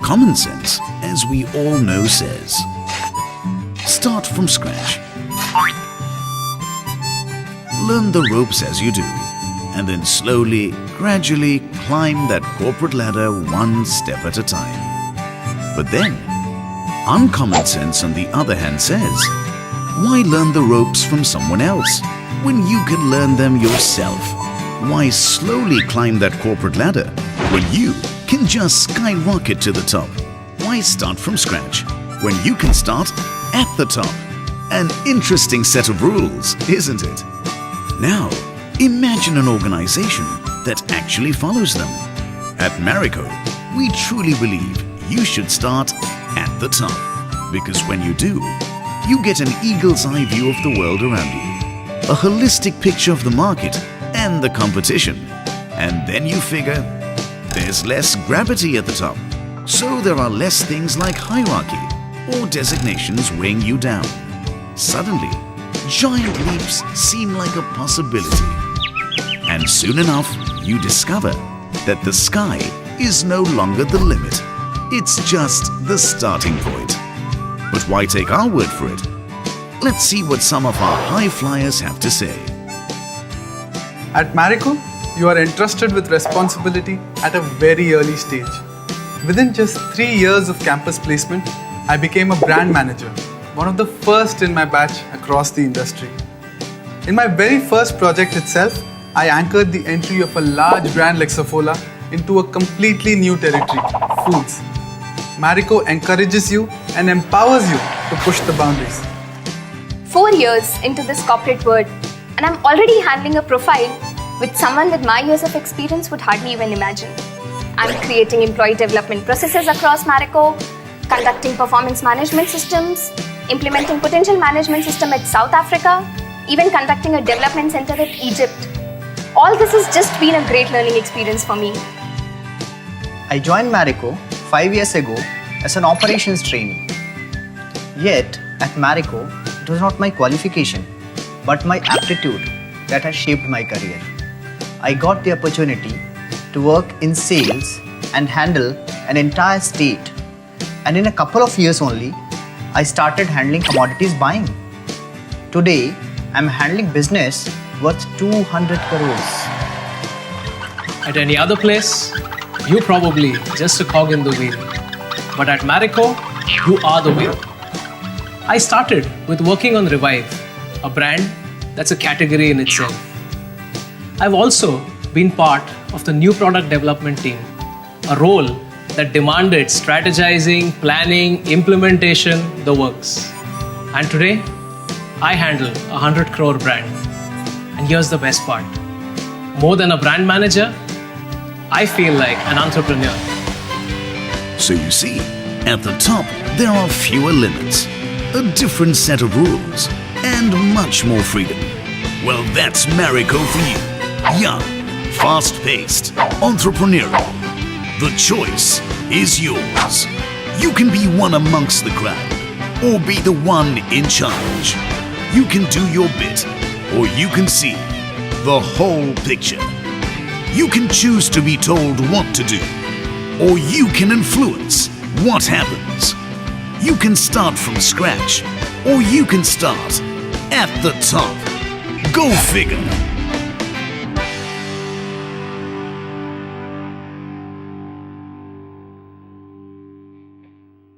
Common sense, as we all know, says, start from scratch. Learn the ropes as you do, and then slowly, gradually climb that corporate ladder one step at a time. But then, uncommon sense on the other hand says, why learn the ropes from someone else when you can learn them yourself? Why slowly climb that corporate ladder when you can just skyrocket to the top? Why start from scratch when you can start at the top? An interesting set of rules, isn't it? Now, imagine an organization that actually follows them. At Merico, we truly believe you should start at the top, because when you do, you get an eagle's eye view of the world around you, a holistic picture of the market and the competition, and then you figure there's less gravity at the top, so there are less things like hierarchy or designations weighing you down. Suddenly, giant leaps seem like a possibility. And soon enough, you discover that the sky is no longer the limit. It's just the starting point. But why take our word for it? Let's see what some of our high flyers have to say. At Merico, you are entrusted with responsibility at a very early stage. Within just 3 years of campus placement, I became a brand manager, one of the first in my batch across the industry. In my very first project itself, I anchored the entry of a large brand like Saffola into a completely new territory, foods. Merico encourages you and empowers you to push the boundaries. 4 years into this corporate world, and I'm already handling a profile which someone with my years of experience would hardly even imagine. I'm creating employee development processes across Merico, conducting performance management systems, implementing potential management system at South Africa, even conducting a development center at Egypt. All this has just been a great learning experience for me. I joined Merico 5 years ago as an operations trainee. Yet, at Merico, it was not my qualification, but my aptitude that has shaped my career. I got the opportunity to work in sales and handle an entire state. And in a couple of years only, I started handling commodities buying. Today, I'm handling business worth 200 crores. At any other place, you probably just a cog in the wheel. But at Merico, you are the wheel. I started with working on Revive, a brand that's a category in itself. I've also been part of the new product development team, a role that demanded strategizing, planning, implementation, the works. And today, I handle a 100 crore brand. And here's the best part. More than a brand manager, I feel like an entrepreneur. So you see, at the top, there are fewer limits, a different set of rules, and much more freedom. Well, that's Merico for you. Young, fast-paced, entrepreneurial. The choice is yours. You can be one amongst the crowd, or be the one in charge. You can do your bit, or you can see the whole picture. You can choose to be told what to do, or you can influence what happens. You can start from scratch, or you can start at the top. Go figure.